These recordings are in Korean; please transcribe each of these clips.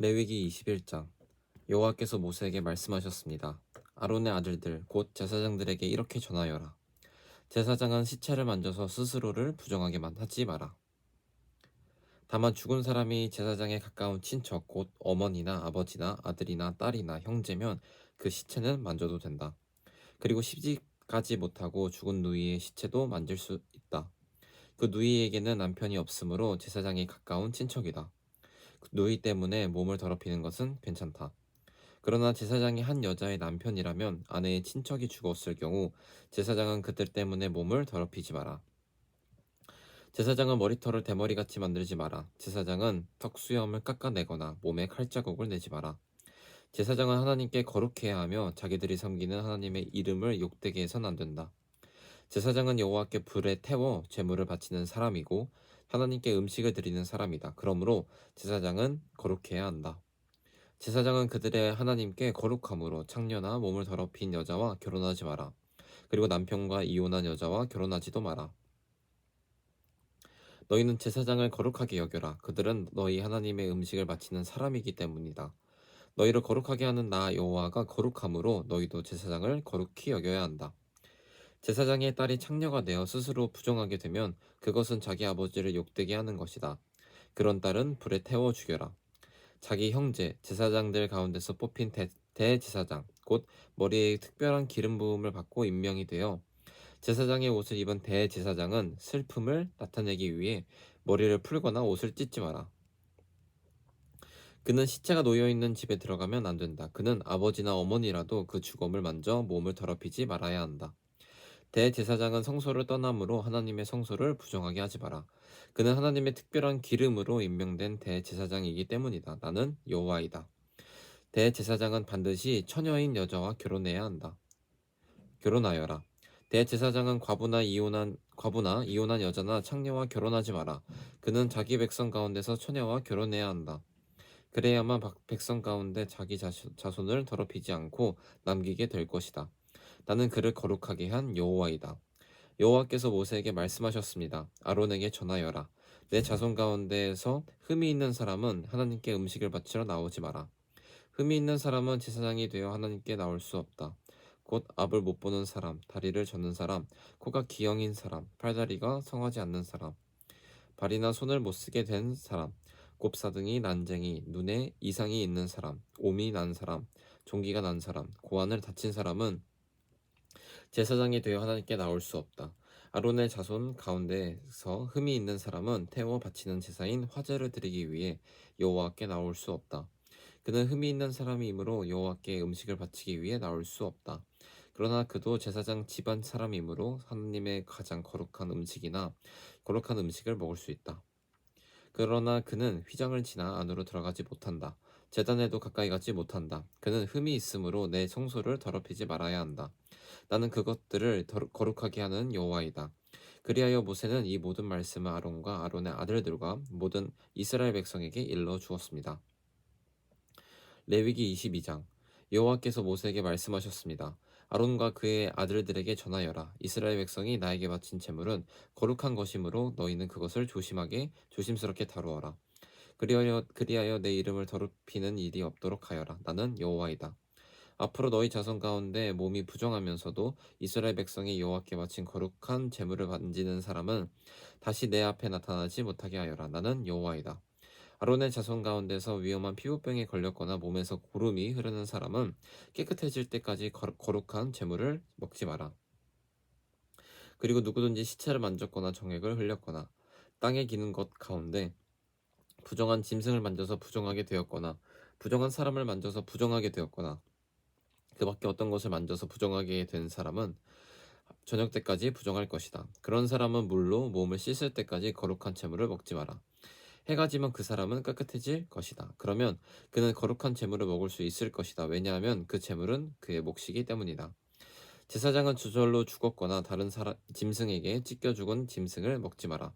레위기 21장. 여호와께서 모세에게 말씀하셨습니다. 아론의 아들들 곧 제사장들에게 이렇게 전하여라. 제사장은 시체를 만져서 스스로를 부정하게만 하지 마라. 다만 죽은 사람이 제사장에 가까운 친척 곧 어머니나 아버지나 아들이나 딸이나 형제면 그 시체는 만져도 된다. 그리고 시집가지 못하고 죽은 누이의 시체도 만질 수 있다. 그 누이에게는 남편이 없으므로 제사장이 가까운 친척이다. 그 누이 때문에 몸을 더럽히는 것은 괜찮다. 그러나 제사장이 한 여자의 남편이라면 아내의 친척이 죽었을 경우 제사장은 그들 때문에 몸을 더럽히지 마라. 제사장은 머리털을 대머리같이 만들지 마라. 제사장은 턱수염을 깎아내거나 몸에 칼자국을 내지 마라. 제사장은 하나님께 거룩해야 하며 자기들이 섬기는 하나님의 이름을 욕되게 해서는 안 된다. 제사장은 여호와께 불에 태워 제물을 바치는 사람이고 하나님께 음식을 드리는 사람이다. 그러므로 제사장은 거룩해야 한다. 제사장은 그들의 하나님께 거룩함으로 창녀나 몸을 더럽힌 여자와 결혼하지 마라. 그리고 남편과 이혼한 여자와 결혼하지도 마라. 너희는 제사장을 거룩하게 여겨라. 그들은 너희 하나님의 음식을 바치는 사람이기 때문이다. 너희를 거룩하게 하는 나 여호와가 거룩함으로 너희도 제사장을 거룩히 여겨야 한다. 제사장의 딸이 창녀가 되어 스스로 부정하게 되면 그것은 자기 아버지를 욕되게 하는 것이다. 그런 딸은 불에 태워 죽여라. 자기 형제, 제사장들 가운데서 뽑힌 대제사장, 곧 머리에 특별한 기름 부음을 받고 임명이 되어 제사장의 옷을 입은 대제사장은 슬픔을 나타내기 위해 머리를 풀거나 옷을 찢지 마라. 그는 시체가 놓여있는 집에 들어가면 안 된다. 그는 아버지나 어머니라도 그 주검을 만져 몸을 더럽히지 말아야 한다. 대제사장은 성소를 떠나므로 하나님의 성소를 부정하게 하지 마라. 그는 하나님의 특별한 기름으로 임명된 대제사장이기 때문이다. 나는 여호와이다. 대제사장은 반드시 처녀인 여자와 결혼해야 한다. 결혼하여라. 대제사장은 과부나 이혼한 여자나 창녀와 결혼하지 마라. 그는 자기 백성 가운데서 처녀와 결혼해야 한다. 그래야만 백성 가운데 자기 자손을 더럽히지 않고 남기게 될 것이다. 나는 그를 거룩하게 한 여호와이다. 여호와께서 모세에게 말씀하셨습니다. 아론에게 전하여라. 내 자손 가운데에서 흠이 있는 사람은 하나님께 음식을 바치러 나오지 마라. 흠이 있는 사람은 제사장이 되어 하나님께 나올 수 없다. 곧 앞을 못 보는 사람, 다리를 젓는 사람, 코가 기형인 사람, 팔다리가 성하지 않는 사람, 발이나 손을 못 쓰게 된 사람, 곱사등이 난쟁이, 눈에 이상이 있는 사람, 옴이 난 사람, 종기가 난 사람, 고환을 다친 사람은 제사장이 되어 하나님께 나올 수 없다. 아론의 자손 가운데서 흠이 있는 사람은 태워 바치는 제사인 화제를 드리기 위해 여호와께 나올 수 없다. 그는 흠이 있는 사람이므로 여호와께 음식을 바치기 위해 나올 수 없다. 그러나 그도 제사장 집안 사람이므로 하나님의 가장 거룩한 음식이나 거룩한 음식을 먹을 수 있다. 그러나 그는 휘장을 지나 안으로 들어가지 못한다. 제단에도 가까이 가지 못한다. 그는 흠이 있으므로 내 성소를 더럽히지 말아야 한다. 나는 그것들을 거룩하게 하는 여호와이다. 그리하여 모세는 이 모든 말씀을 아론과 아론의 아들들과 모든 이스라엘 백성에게 일러 주었습니다. 레위기 22장. 여호와께서 모세에게 말씀하셨습니다. 아론과 그의 아들들에게 전하여라. 이스라엘 백성이 나에게 바친 제물은 거룩한 것이므로 너희는 그것을 조심스럽게 다루어라. 그리하여 내 이름을 더럽히는 일이 없도록 하여라. 나는 여호와이다. 앞으로 너희 자손 가운데 몸이 부정하면서도 이스라엘 백성이 여호와께 바친 거룩한 제물을 만지는 사람은 다시 내 앞에 나타나지 못하게 하여라. 나는 여호와이다. 아론의 자손 가운데서 위험한 피부병에 걸렸거나 몸에서 고름이 흐르는 사람은 깨끗해질 때까지 거룩한 제물을 먹지 마라. 그리고 누구든지 시체를 만졌거나 정액을 흘렸거나 땅에 기는 것 가운데 부정한 짐승을 만져서 부정하게 되었거나 부정한 사람을 만져서 부정하게 되었거나 그 밖에 어떤 것을 만져서 부정하게 된 사람은 저녁 때까지 부정할 것이다. 그런 사람은 물로 몸을 씻을 때까지 거룩한 제물을 먹지 마라. 해가 지면 그 사람은 깨끗해질 것이다. 그러면 그는 거룩한 제물을 먹을 수 있을 것이다. 왜냐하면 그 제물은 그의 몫이기 때문이다. 제사장은 저절로 죽었거나 다른 짐승에게 찢겨 죽은 짐승을 먹지 마라.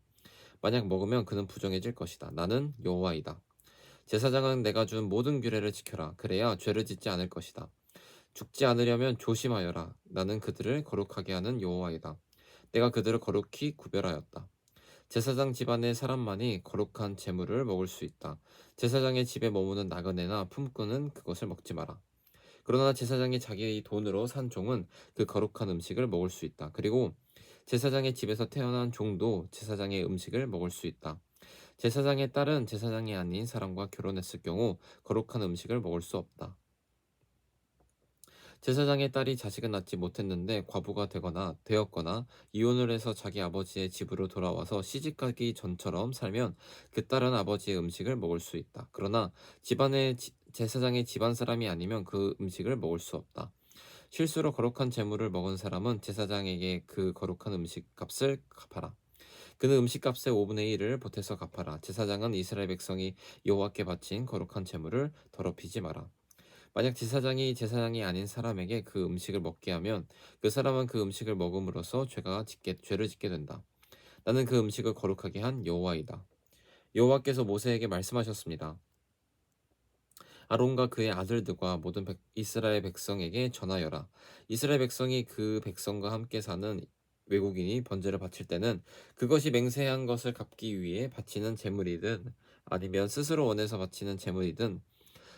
만약 먹으면 그는 부정해질 것이다. 나는 여호와이다. 제사장은 내가 준 모든 규례를 지켜라. 그래야 죄를 짓지 않을 것이다. 죽지 않으려면 조심하여라. 나는 그들을 거룩하게 하는 여호와이다. 내가 그들을 거룩히 구별하였다. 제사장 집안의 사람만이 거룩한 재물을 먹을 수 있다. 제사장의 집에 머무는 나그네나 품꾼은 그것을 먹지 마라. 그러나 제사장이 자기 돈으로 산 종은 그 거룩한 음식을 먹을 수 있다. 그리고 제사장의 집에서 태어난 종도 제사장의 음식을 먹을 수 있다. 제사장의 딸은 제사장이 아닌 사람과 결혼했을 경우 거룩한 음식을 먹을 수 없다. 제사장의 딸이 자식을 낳지 못했는데 과부가 되었거나 이혼을 해서 자기 아버지의 집으로 돌아와서 시집가기 전처럼 살면 그 딸은 아버지의 음식을 먹을 수 있다. 그러나 제사장의 집안 사람이 아니면 그 음식을 먹을 수 없다. 실수로 거룩한 재물을 먹은 사람은 제사장에게 그 거룩한 음식 값을 갚아라. 그는 음식값의 5분의 1을 보태서 갚아라. 제사장은 이스라엘 백성이 여호와께 바친 거룩한 재물을 더럽히지 마라. 만약 제사장이 아닌 사람에게 그 음식을 먹게 하면 그 사람은 그 음식을 먹음으로써 죄를 짓게 된다. 나는 그 음식을 거룩하게 한 여호와이다. 여호와께서 모세에게 말씀하셨습니다. 아론과 그의 아들들과 모든 이스라엘 백성에게 전하여라. 이스라엘 백성이 그 백성과 함께 사는 외국인이 번제를 바칠 때는 그것이 맹세한 것을 갚기 위해 바치는 제물이든 아니면 스스로 원해서 바치는 제물이든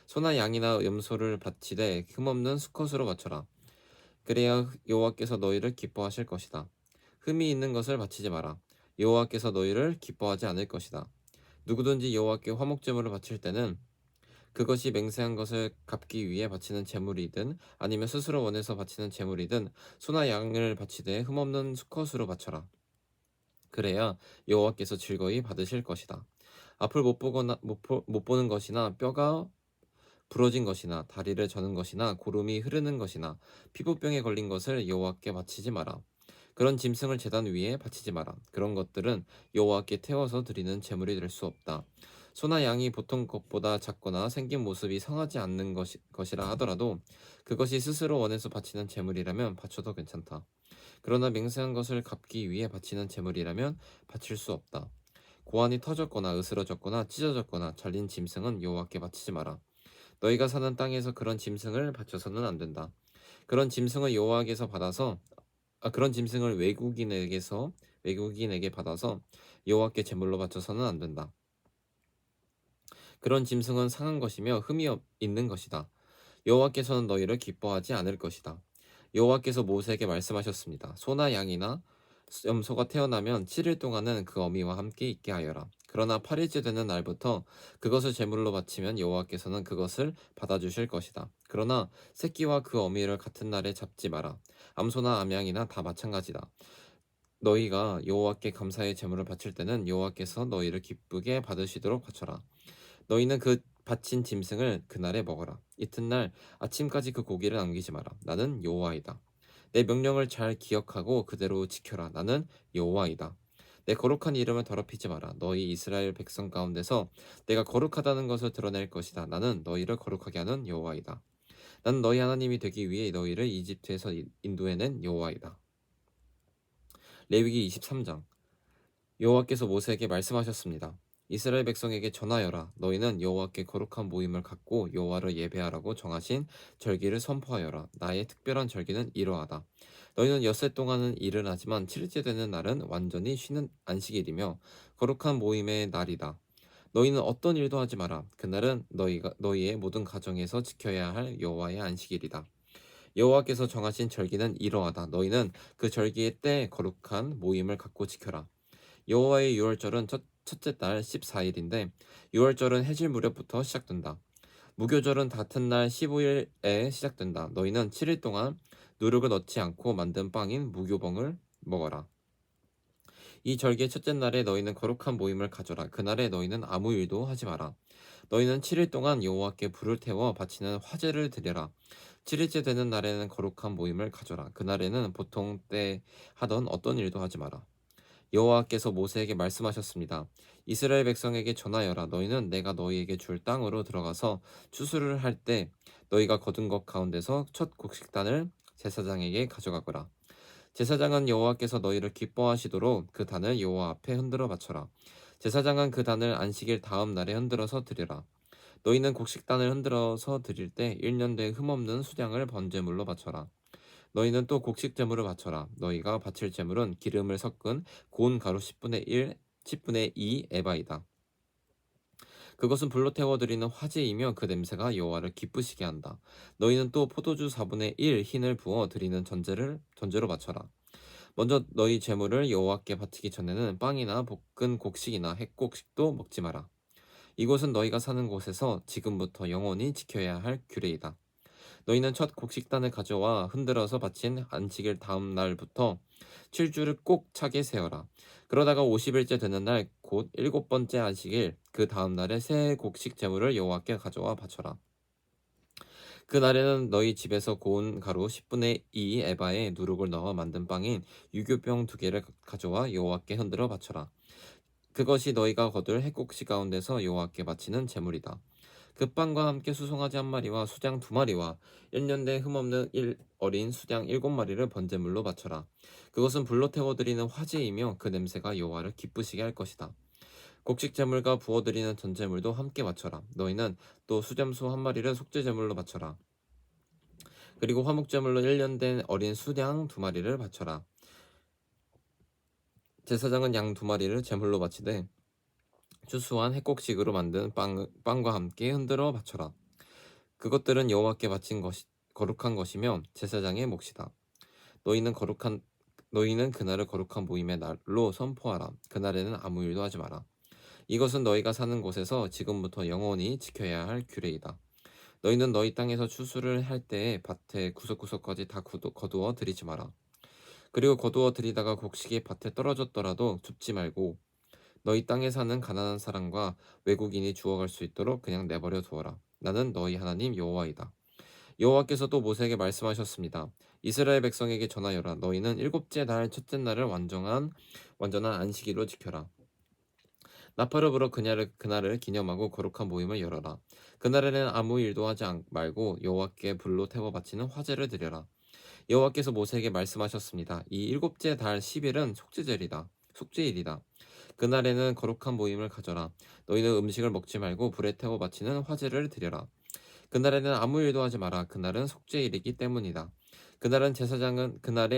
소나 양이나 염소를 바치되 흠없는 수컷으로 바쳐라. 그래야 여호와께서 너희를 기뻐하실 것이다. 흠이 있는 것을 바치지 마라. 여호와께서 너희를 기뻐하지 않을 것이다. 누구든지 여호와께 화목제물을 바칠 때는 그것이 맹세한 것을 갚기 위해 바치는 제물이든 아니면 스스로 원해서 바치는 제물이든 소나 양을 바치되 흠없는 수컷으로 바쳐라. 그래야 여호와께서 즐거이 받으실 것이다. 앞을 못 보는 것이나 뼈가 부러진 것이나 다리를 저는 것이나 고름이 흐르는 것이나 피부병에 걸린 것을 여호와께 바치지 마라. 그런 짐승을 제단 위에 바치지 마라. 그런 것들은 여호와께 태워서 드리는 제물이 될 수 없다. 소나 양이 보통 것보다 작거나 생긴 모습이 성하지 않는 것이라 하더라도 그것이 스스로 원해서 바치는 제물이라면 바쳐도 괜찮다. 그러나 맹세한 것을 갚기 위해 바치는 제물이라면 바칠 수 없다. 고환이 터졌거나 으스러졌거나 찢어졌거나 잘린 짐승은 여호와께 바치지 마라. 너희가 사는 땅에서 그런 짐승을 바쳐서는 안 된다. 그런 짐승을 여호와께서 받아서 그런 짐승을 외국인에게 받아서 여호와께 제물로 바쳐서는 안 된다. 그런 짐승은 상한 것이며 있는 것이다. 여호와께서는 너희를 기뻐하지 않을 것이다. 여호와께서 모세에게 말씀하셨습니다. 소나 양이나 염소가 태어나면 7일 동안은 그 어미와 함께 있게 하여라. 그러나 8일째 되는 날부터 그것을 제물로 바치면 여호와께서는 그것을 받아주실 것이다. 그러나 새끼와 그 어미를 같은 날에 잡지 마라. 암소나 암양이나 다 마찬가지다. 너희가 여호와께 감사의 제물을 바칠 때는 여호와께서 너희를 기쁘게 받으시도록 바쳐라. 너희는 그 바친 짐승을 그날에 먹어라. 이튿날 아침까지 그 고기를 남기지 마라. 나는 여호와이다. 내 명령을 잘 기억하고 그대로 지켜라. 나는 여호와이다. 내 거룩한 이름을 더럽히지 마라. 너희 이스라엘 백성 가운데서 내가 거룩하다는 것을 드러낼 것이다. 나는 너희를 거룩하게 하는 여호와이다. 나는 너희 하나님이 되기 위해 너희를 이집트에서 인도해낸 여호와이다. 레위기 23장. 여호와께서 모세에게 말씀하셨습니다. 이스라엘 백성에게 전하여라. 너희는 여호와께 거룩한 모임을 갖고 여호와를 예배하라고 정하신 절기를 선포하여라. 나의 특별한 절기는 이러하다. 너희는 엿새 동안은 일을 하지만 7일째 되는 날은 완전히 쉬는 안식일이며 거룩한 모임의 날이다. 너희는 어떤 일도 하지 마라. 그날은 너희의 모든 가정에서 지켜야 할 여호와의 안식일이다. 여호와께서 정하신 절기는 이러하다. 너희는 그 절기의 때 거룩한 모임을 갖고 지켜라. 여호와의 유월절은 첫째 달 14일인데 유월절은 해질 무렵부터 시작된다. 무교절은 같은 날 15일에 시작된다. 너희는 7일 동안 누룩을 넣지 않고 만든 빵인 무교병을 먹어라. 이 절기의 첫째 날에 너희는 거룩한 모임을 가져라. 그날에 너희는 아무 일도 하지 마라. 너희는 7일 동안 여호와께 불을 태워 바치는 화제를 드려라. 7일째 되는 날에는 거룩한 모임을 가져라. 그날에는 보통 때 하던 어떤 일도 하지 마라. 여호와께서 모세에게 말씀하셨습니다. 이스라엘 백성에게 전하여라. 너희는 내가 너희에게 줄 땅으로 들어가서 추수를 할 때 너희가 거둔 것 가운데서 첫 곡식단을 제사장에게 가져가거라. 제사장은 여호와께서 너희를 기뻐하시도록 그 단을 여호와 앞에 흔들어 바쳐라. 제사장은 그 단을 안식일 다음 날에 흔들어서 드리라. 너희는 곡식단을 흔들어서 드릴 때 1년 된 흠없는 수량을 번제물로 바쳐라. 너희는 또 곡식 제물을 바쳐라. 너희가 바칠 제물은 기름을 섞은 고운 가루 10분의 1 10분의 2 에바이다. 그것은 불로 태워드리는 화제이며 그 냄새가 여호와를 기쁘시게 한다. 너희는 또 포도주 4분의 1 흰을 부어 드리는 전제로 바쳐라. 먼저 너희 제물을 여호와께 바치기 전에는 빵이나 볶은 곡식이나 햇곡식도 먹지 마라. 이곳은 너희가 사는 곳에서 지금부터 영원히 지켜야 할 규례이다. 너희는 첫 곡식단을 가져와 흔들어서 바친 안식일 다음 날부터 7주를 꼭 차게 세어라. 그러다가 50일째 되는 날 곧 일곱 번째 안식일 그 다음 날에 새 곡식 제물을 여호와께 가져와 바쳐라. 그날에는 너희 집에서 고운 가루 10분의 2 에바에 누룩을 넣어 만든 빵인 유교병 2개를 가져와 여호와께 흔들어 바쳐라. 그것이 너희가 거둘 해곡식 가운데서 여호와께 바치는 제물이다. 그 빵과 함께 수송아지 1마리와 수장 2마리와 1년 된 흠없는 어린 수장 7마리를 번제물로 바쳐라. 그것은 불로 태워드리는 화제이며 그 냄새가 여호와를 기쁘시게 할 것이다. 곡식 제물과 부어드리는 전제물도 함께 바쳐라. 너희는 또 수잠소 1마리를 속죄제물로 바쳐라. 그리고 화목제물로 1년 된 어린 수양 2마리를 바쳐라. 제사장은 양 2마리를 제물로 바치되 추수한 해곡식으로 만든 빵과 함께 흔들어 바쳐라. 그것들은 여호와께 바친 거룩한 것이며 제사장의 몫이다. 너희는 그날을 거룩한 모임의 날로 선포하라. 그날에는 아무 일도 하지 마라. 이것은 너희가 사는 곳에서 지금부터 영원히 지켜야 할 규례이다. 너희는 너희 땅에서 추수를 할 때에 밭에 구석구석까지 다 거두어 들이지 마라. 그리고 거두어 들이다가 곡식이 밭에 떨어졌더라도 줍지 말고 너희 땅에 사는 가난한 사람과 외국인이 주워갈 수 있도록 그냥 내버려 두어라. 나는 너희 하나님 여호와이다. 여호와께서 또 모세에게 말씀하셨습니다. 이스라엘 백성에게 전하여라. 너희는 일곱째 날 첫째 날을 완전한 안식일로 지켜라. 나팔을 불어 그날을 기념하고 거룩한 모임을 열어라. 그날에는 아무 일도 하지 말고 여호와께 불로 태워 바치는 화제를 드려라. 여호와께서 모세에게 말씀하셨습니다. 이 일곱째 달 10일은 속죄일이다. 그날에는 거룩한 모임을 가져라. 너희는 음식을 먹지 말고 불에 태워 바치는 화제를 드려라. 그날에는 아무 일도 하지 마라. 그날은 속죄일이기 때문이다. 그날에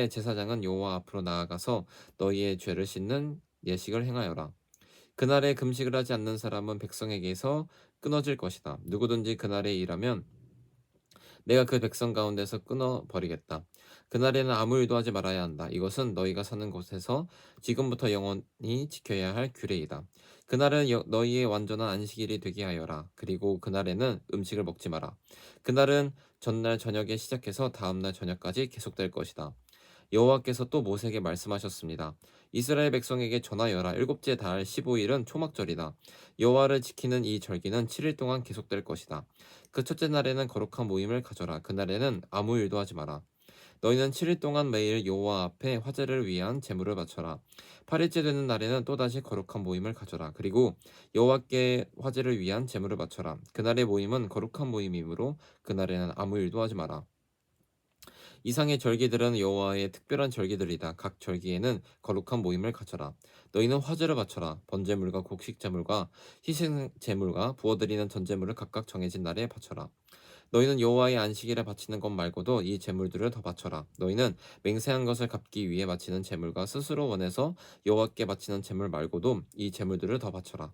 제사장은 여호와 앞으로 나아가서 너희의 죄를 씻는 예식을 행하여라. 그날에 금식을 하지 않는 사람은 백성에게서 끊어질 것이다. 누구든지 그날에 일하면 내가 그 백성 가운데서 끊어 버리겠다. 그날에는 아무 일도 하지 말아야 한다. 이것은 너희가 사는 곳에서 지금부터 영원히 지켜야 할 규례이다. 그날은 너희의 완전한 안식일이 되게 하여라. 그리고 그날에는 음식을 먹지 마라. 그날은 전날 저녁에 시작해서 다음날 저녁까지 계속될 것이다. 여호와께서 또 모세에게 말씀하셨습니다. 이스라엘 백성에게 전하여라. 일곱째 달 15일은 초막절이다. 여호와를 지키는 이 절기는 7일 동안 계속될 것이다. 그 첫째 날에는 거룩한 모임을 가져라. 그날에는 아무 일도 하지 마라. 너희는 7일 동안 매일 여호와 앞에 화제를 위한 제물을 바쳐라. 8일째 되는 날에는 또다시 거룩한 모임을 가져라. 그리고 여호와께 화제를 위한 제물을 바쳐라. 그날의 모임은 거룩한 모임이므로 그날에는 아무 일도 하지 마라. 이상의 절기들은 여호와의 특별한 절기들이다. 각 절기에는 거룩한 모임을 가져라. 너희는 화제를 바쳐라. 번제물과 곡식제물과 희생제물과 부어드리는 전제물을 각각 정해진 날에 바쳐라. 너희는 여호와의 안식일에 바치는 것 말고도 이 제물들을 더 바쳐라. 너희는 맹세한 것을 갚기 위해 바치는 제물과 스스로 원해서 여호와께 바치는 제물 말고도 이 제물들을 더 바쳐라.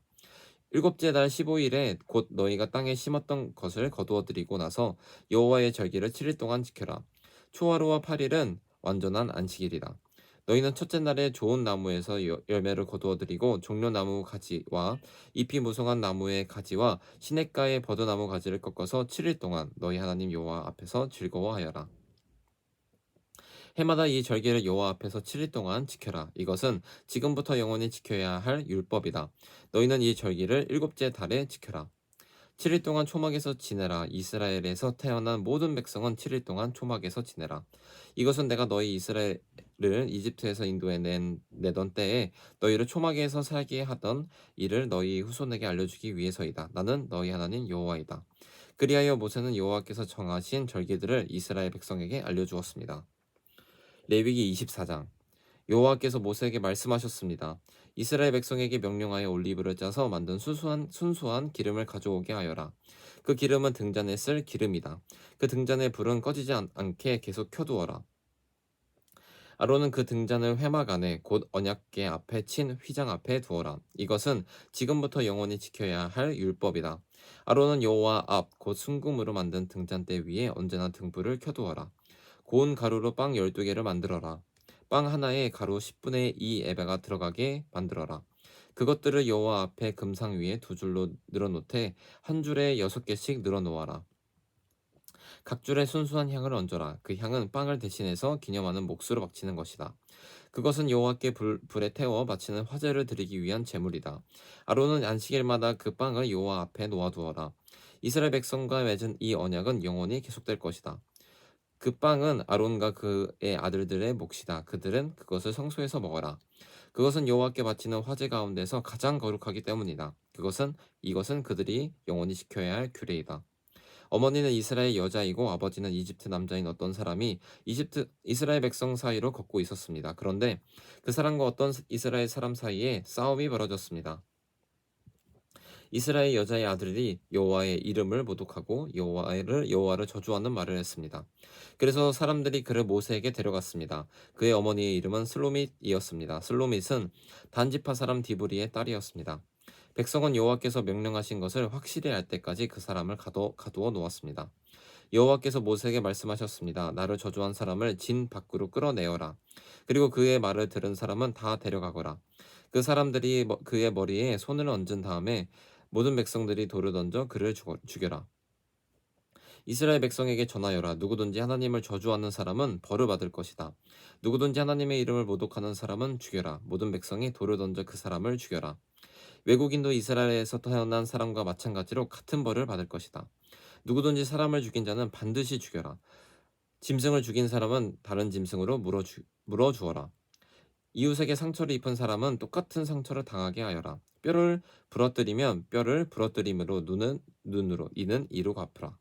일곱째 달 15일에 곧 너희가 땅에 심었던 것을 거두어 들이고 나서 여호와의 절기를 7일 동안 지켜라. 초하루와 8일은 완전한 안식일이다. 너희는 첫째 날에 좋은 나무에서 열매를 거두어 들이고 종려나무 가지와 잎이 무성한 나무의 가지와 시냇가의 버드나무 가지를 꺾어서 7일 동안 너희 하나님 여호와 앞에서 즐거워하여라. 해마다 이 절기를 여호와 앞에서 7일 동안 지켜라. 이것은 지금부터 영원히 지켜야 할 율법이다. 너희는 이 절기를 일곱째 달에 지켜라. 7일 동안 초막에서 지내라. 이스라엘에서 태어난 모든 백성은 7일 동안 초막에서 지내라. 이것은 내가 너희 이스라엘을 이집트에서 인도해 내던 때에 너희를 초막에서 살게 하던 일을 너희 후손에게 알려주기 위해서이다. 나는 너희 하나님 여호와이다. 그리하여 모세는 여호와께서 정하신 절기들을 이스라엘 백성에게 알려주었습니다. 레위기 24장. 여호와께서 모세에게 말씀하셨습니다. 이스라엘 백성에게 명령하여 올리브를 짜서 만든 순수한 기름을 가져오게 하여라. 그 기름은 등잔에 쓸 기름이다. 그 등잔의 불은 꺼지지 않게 계속 켜두어라. 아론은 그 등잔을 회막 안에 곧 언약궤 앞에 친 휘장 앞에 두어라. 이것은 지금부터 영원히 지켜야 할 율법이다. 아론은 여호와 앞 곧 순금으로 만든 등잔대 위에 언제나 등불을 켜두어라. 고운 가루로 빵 12개를 만들어라. 빵 하나에 가루 10분의 2 에바가 들어가게 만들어라. 그것들을 여호와 앞에 금상 위에 두 줄로 늘어놓되 한 줄에 6개씩 늘어놓아라. 각 줄에 순수한 향을 얹어라. 그 향은 빵을 대신해서 기념하는 몫으로 바치는 것이다. 그것은 여호와께 불에 태워 바치는 화제를 드리기 위한 제물이다. 아론은 안식일마다 그 빵을 여호와 앞에 놓아두어라. 이스라엘 백성과 맺은 이 언약은 영원히 계속될 것이다. 그 빵은 아론과 그의 아들들의 몫이다. 그들은 그것을 성소에서 먹어라. 그것은 여호와께 바치는 화제 가운데서 가장 거룩하기 때문이다. 이것은 그들이 영원히 지켜야 할 규례이다. 어머니는 이스라엘 여자이고 아버지는 이집트 남자인 어떤 사람이 이스라엘 백성 사이로 걷고 있었습니다. 그런데 그 사람과 어떤 이스라엘 사람 사이에 싸움이 벌어졌습니다. 이스라엘 여자의 아들이 여호와의 이름을 모독하고 여호와를 저주하는 말을 했습니다. 그래서 사람들이 그를 모세에게 데려갔습니다. 그의 어머니의 이름은 슬로밋이었습니다. 슬로밋은 단지파 사람 디브리의 딸이었습니다. 백성은 여호와께서 명령하신 것을 확실히 알 때까지 그 사람을 가두어 놓았습니다. 여호와께서 모세에게 말씀하셨습니다. 나를 저주한 사람을 진 밖으로 끌어내어라. 그리고 그의 말을 들은 사람은 다 데려가거라. 그 사람들이 그의 머리에 손을 얹은 다음에 모든 백성들이 돌을 던져 그를 죽여라. 이스라엘 백성에게 전하여라. 누구든지 하나님을 저주하는 사람은 벌을 받을 것이다. 누구든지 하나님의 이름을 모독하는 사람은 죽여라. 모든 백성이 돌을 던져 그 사람을 죽여라. 외국인도 이스라엘에서 태어난 사람과 마찬가지로 같은 벌을 받을 것이다. 누구든지 사람을 죽인 자는 반드시 죽여라. 짐승을 죽인 사람은 다른 짐승으로 물어 주어라. 이웃에게 상처를 입은 사람은 똑같은 상처를 당하게 하여라. 뼈를 부러뜨리면 뼈를 부러뜨림으로 눈은 눈으로 이는 이로 갚으라.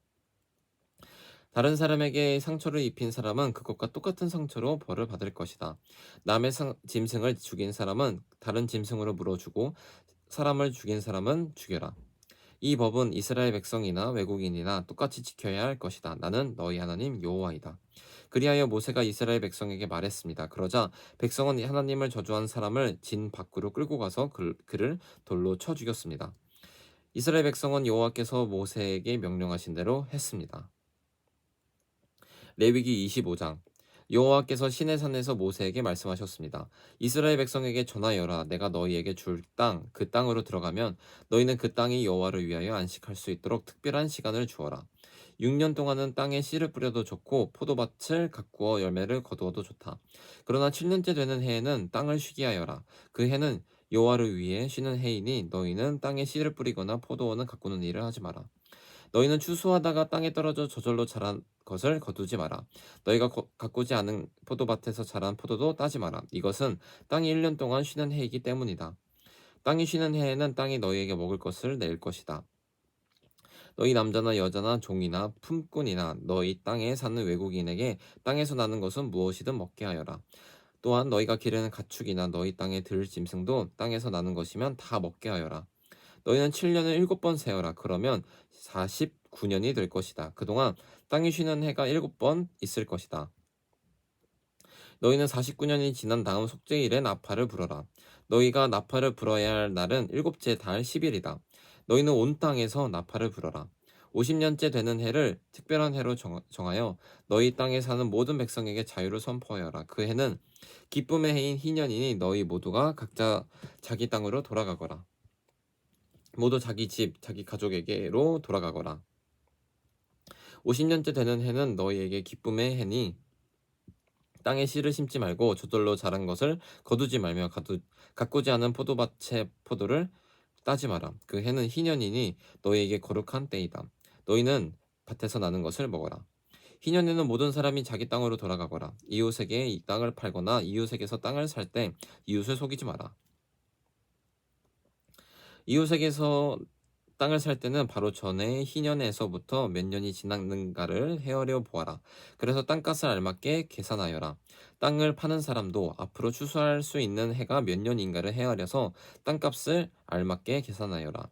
다른 사람에게 상처를 입힌 사람은 그것과 똑같은 상처로 벌을 받을 것이다. 남의 짐승을 죽인 사람은 다른 짐승으로 물어주고 사람을 죽인 사람은 죽여라. 이 법은 이스라엘 백성이나 외국인이나 똑같이 지켜야 할 것이다. 나는 너희 하나님 여호와이다. 그리하여 모세가 이스라엘 백성에게 말했습니다. 그러자 백성은 하나님을 저주한 사람을 진 밖으로 끌고 가서 그를 돌로 쳐 죽였습니다. 이스라엘 백성은 여호와께서 모세에게 명령하신 대로 했습니다. 레위기 25장. 여호와께서 시내산에서 모세에게 말씀하셨습니다. 이스라엘 백성에게 전하여라. 내가 너희에게 줄 그 땅으로 들어가면 너희는 그 땅이 여호와를 위하여 안식할 수 있도록 특별한 시간을 주어라. 6년 동안은 땅에 씨를 뿌려도 좋고 포도밭을 가꾸어 열매를 거두어도 좋다. 그러나 7년째 되는 해에는 땅을 쉬게 하여라. 그 해는 여호와를 위해 쉬는 해이니 너희는 땅에 씨를 뿌리거나 포도원을 가꾸는 일을 하지 마라. 너희는 추수하다가 땅에 떨어져 저절로 자란 것을 거두지 마라. 너희가 가꾸지 않은 포도밭에서 자란 포도도 따지 마라. 이것은 땅이 1년 동안 쉬는 해이기 때문이다. 땅이 쉬는 해에는 땅이 너희에게 먹을 것을 낼 것이다. 너희 남자나 여자나 종이나 품꾼이나 너희 땅에 사는 외국인에게 땅에서 나는 것은 무엇이든 먹게 하여라. 또한 너희가 기르는 가축이나 너희 땅에 들 짐승도 땅에서 나는 것이면 다 먹게 하여라. 너희는 7년을 7번 세어라. 그러면 49년이 될 것이다. 그동안 땅이 쉬는 해가 7번 있을 것이다. 너희는 49년이 지난 다음 속죄일에 나팔을 불어라. 너희가 나팔을 불어야 할 날은 일곱째 달 10일이다. 너희는 온 땅에서 나팔을 불어라. 50년째 되는 해를 특별한 해로 정하여 너희 땅에 사는 모든 백성에게 자유를 선포하여라. 그 해는 기쁨의 해인 희년이니 너희 모두가 각자 자기 땅으로 돌아가거라. 모두 자기 집, 자기 가족에게로 돌아가거라. 50년째 되는 해는 너희에게 기쁨의 해니 땅에 씨를 심지 말고 저절로 자란 것을 거두지 말며 가꾸지 않은 포도밭의 포도를 따지 마라. 그 해는 희년이니 너희에게 거룩한 때이다. 너희는 밭에서 나는 것을 먹어라. 희년에는 모든 사람이 자기 땅으로 돌아가거라. 이웃에게 이 땅을 팔거나 이웃에게서 땅을 살 때 이웃을 속이지 마라. 이웃에게서 땅을 살 때는 바로 전에 희년에서부터 몇 년이 지났는가를 헤아려 보아라. 그래서 땅값을 알맞게 계산하여라. 땅을 파는 사람도 앞으로 추수할 수 있는 해가 몇 년인가를 헤아려서 땅값을 알맞게 계산하여라.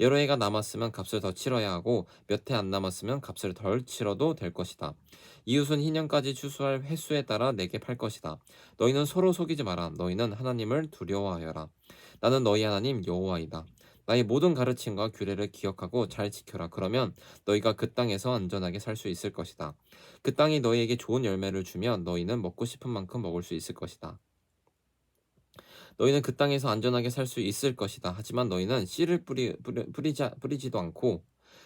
여러 해가 남았으면 값을 더 치러야 하고 몇 해 안 남았으면 값을 덜 치러도 될 것이다. 이웃은 희년까지 추수할 횟수에 따라 내게 팔 것이다. 너희는 서로 속이지 마라. 너희는 하나님을 두려워하여라. 나는 너희 하나님 여호와이다. 나의 모든 가르침과 규례를 기억하고 잘 지켜라. 그러면 너희가 그 땅에서 안전하게 살 수 있을 것이다. 그 땅이 너희에게 좋은 열매를 주면 너희는 먹고 싶은 만큼 먹을 수 있을 것이다. 너희는 그 땅에서 안전하게 살 수 있을 것이다. 하지만 너희는 씨를 뿌리지도 않고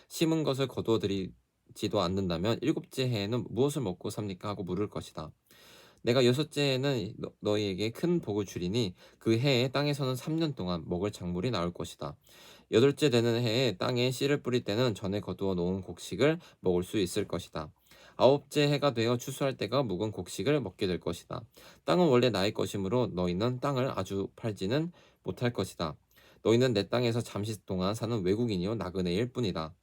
심은 것을 거두어들이지도 않는다면 일곱째 해에는 무엇을 먹고 삽니까? 하고 물을 것이다. 내가 여섯째 해에는 너희에게 큰 복을 주리니 그 해에 땅에서는 3년 동안 먹을 작물이 나올 것이다. 여덟째 되는 해에 땅에 씨를 뿌릴 때는 전에 거두어 놓은 곡식을 먹을 수 있을 것이다. 아홉째 해가 되어 추수할 때가 묵은 곡식을 먹게 될 것이다. 땅은 원래 나의 것이므로 너희는 땅을 아주 팔지는 못할 것이다. 너희는 내 땅에서 잠시 동안 사는 외국인이요 나그네일 뿐이다.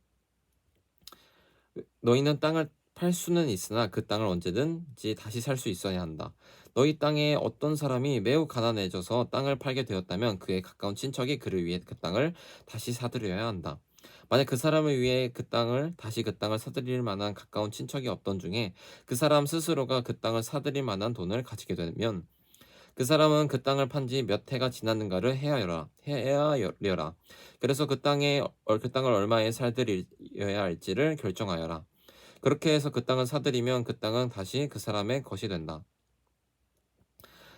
너희는 땅을 팔 수는 있으나 그 땅을 언제든지 다시 살 수 있어야 한다. 너희 땅에 어떤 사람이 매우 가난해져서 땅을 팔게 되었다면 그의 가까운 친척이 그를 위해 그 땅을 다시 사들여야 한다. 만약 그 사람을 위해 그 땅을 사들일 만한 가까운 친척이 없던 중에 그 사람 스스로가 그 땅을 사들일 만한 돈을 가지게 되면 그 사람은 그 땅을 판지 몇 해가 지났는가를 헤아려라. 그래서 그 땅을 얼마에 사들여야 할지를 결정하여라. 그렇게 해서 그 땅을 사들이면 그 땅은 다시 그 사람의 것이 된다.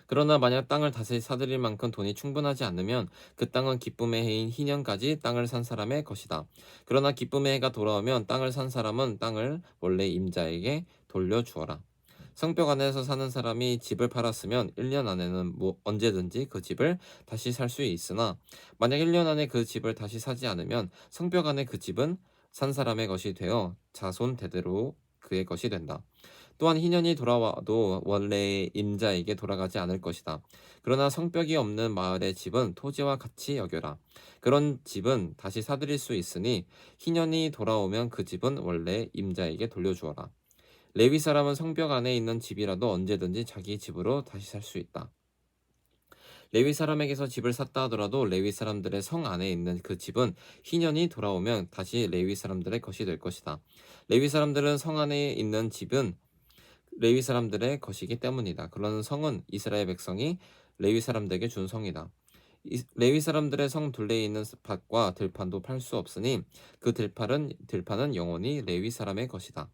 그러나 만약 땅을 다시 사들일 만큼 돈이 충분하지 않으면 그 땅은 기쁨의 해인 희년까지 땅을 산 사람의 것이다. 그러나 기쁨의 해가 돌아오면 땅을 산 사람은 땅을 원래 임자에게 돌려주어라. 성벽 안에서 사는 사람이 집을 팔았으면 1년 안에는 언제든지 그 집을 다시 살 수 있으나 만약 1년 안에 그 집을 다시 사지 않으면 성벽 안에 그 집은 산 사람의 것이 되어 자손 대대로 그의 것이 된다. 또한 희년이 돌아와도 원래의 임자에게 돌아가지 않을 것이다. 그러나 성벽이 없는 마을의 집은 토지와 같이 여겨라. 그런 집은 다시 사들일 수 있으니 희년이 돌아오면 그 집은 원래 임자에게 돌려주어라. 레위 사람은 성벽 안에 있는 집이라도 언제든지 자기 집으로 다시 살 수 있다. 레위 사람에게서 집을 샀다 하더라도 레위 사람들의 성 안에 있는 그 집은 희년이 돌아오면 다시 레위 사람들의 것이 될 것이다. 레위 사람들은 성 안에 있는 집은 레위 사람들의 것이기 때문이다. 그러는 성은 이스라엘 백성이 레위 사람들에게 준 성이다. 레위 사람들의 성 둘레에 있는 밭과 들판도 팔 수 없으니 그 들판은 영원히 레위 사람의 것이다.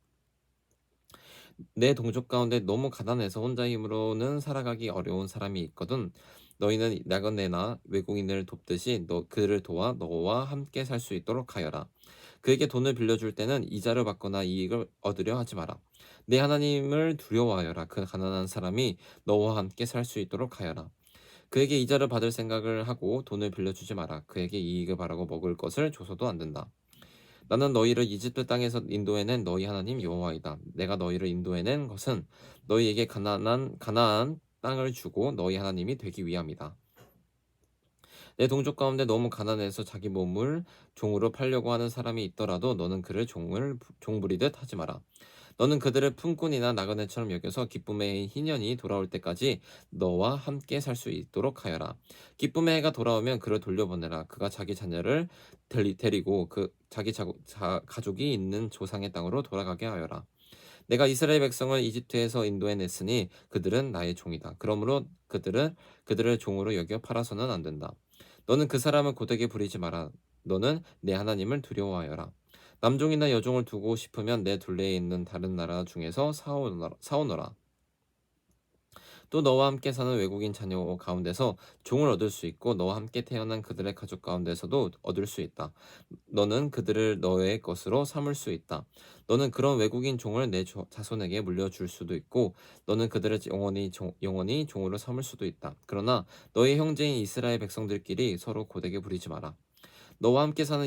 내 동족 가운데 너무 가난해서 혼자 힘으로는 살아가기 어려운 사람이 있거든. 너희는 나그네나 외국인을 돕듯이 그를 도와 너와 함께 살 수 있도록 하여라. 그에게 돈을 빌려줄 때는 이자를 받거나 이익을 얻으려 하지 마라. 내 하나님을 두려워하여라. 그 가난한 사람이 너와 함께 살 수 있도록 하여라. 그에게 이자를 받을 생각을 하고 돈을 빌려주지 마라. 그에게 이익을 바라고 먹을 것을 줘서도 안 된다. 나는 너희를 이집트 땅에서 인도해낸 너희 하나님 여호와이다. 내가 너희를 인도해낸 것은 너희에게 가나안 땅을 주고 너희 하나님이 되기 위함이다. 내 동족 가운데 너무 가난해서 자기 몸을 종으로 팔려고 하는 사람이 있더라도 너는 그를 종 부리듯 하지 마라. 너는 그들을 품꾼이나 나그네처럼 여겨서 기쁨의 희년이 돌아올 때까지 너와 함께 살 수 있도록 하여라. 기쁨의 해가 돌아오면 그를 돌려보내라. 그가 자기 자녀를 데리고 가족이 있는 조상의 땅으로 돌아가게 하여라. 내가 이스라엘 백성을 이집트에서 인도해냈으니 그들은 나의 종이다. 그러므로 그들을 종으로 여겨 팔아서는 안 된다. 너는 그 사람을 고되게 부리지 마라. 너는 내 하나님을 두려워하여라. 남종이나 여종을 두고 싶으면 내 둘레에 있는 다른 나라 중에서 사오너라. 또 너와 함께 사는 외국인 자녀 가운데서 종을 얻을 수 있고 너와 함께 태어난 그들의 가족 가운데서도 얻을 수 있다. 너는 그들을 너의 것으로 삼을 수 있다. 너는 그런 외국인 종을 내 자손에게 물려줄 수도 있고 너는 그들을 영원히 종으로 삼을 수도 있다. 그러나 너의 형제인 이스라엘 백성들끼리 서로 고되게 부리지 마라. 너와 함께 사는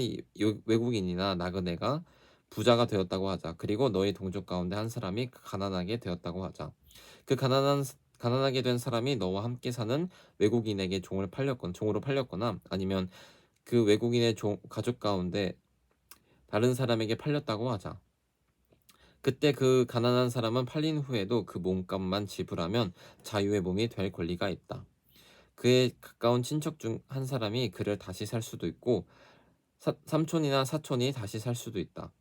외국인이나 나그네가 부자가 되었다고 하자. 그리고 너의 동족 가운데 한 사람이 가난하게 되었다고 하자. 그 가난하게 된 사람이 너와 함께 사는 외국인에게 종으로 팔렸거나 아니면 그 외국인의 가족 가운데 다른 사람에게 팔렸다고 하자. 그때 그 가난한 사람은 팔린 후에도 그 몸값만 지불하면 자유의 몸이 될 권리가 있다. 그의 가까운 친척 중 한 사람이 그를 다시 살 수도 있고 삼촌이나 사촌이 다시 살 수도 있다.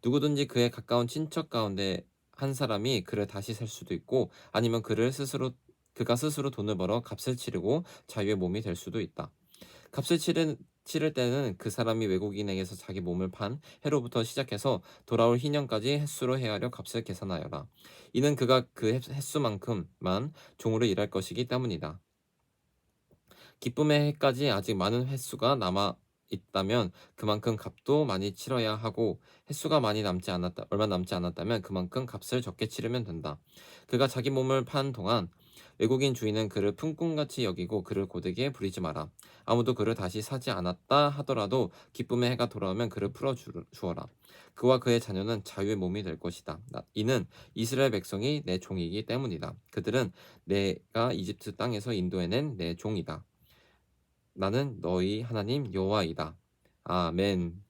누구든지 그의 가까운 친척 가운데 한 사람이 그를 다시 살 수도 있고 아니면 그가 스스로 돈을 벌어 값을 치르고 자유의 몸이 될 수도 있다. 값을 치를 때는 그 사람이 외국인에게서 자기 몸을 판 해로부터 시작해서 돌아올 희년까지 횟수로 헤아려 값을 계산하여라. 이는 그가 그 횟수만큼만 종으로 일할 것이기 때문이다. 기쁨의 해까지 아직 많은 횟수가 남아 있다면 그만큼 값도 많이 치러야 하고 횟수가 얼마 남지 않았다면 그만큼 값을 적게 치르면 된다. 그가 자기 몸을 판 동안 외국인 주인은 그를 품꾼같이 여기고 그를 고되게 부리지 마라. 아무도 그를 다시 사지 않았다 하더라도 기쁨의 해가 돌아오면 그를 주어라. 그와 그의 자녀는 자유의 몸이 될 것이다. 이는 이스라엘 백성이 내 종이기 때문이다. 그들은 내가 이집트 땅에서 인도해낸 내 종이다. 나는 너희 하나님 여호와이다. 아멘.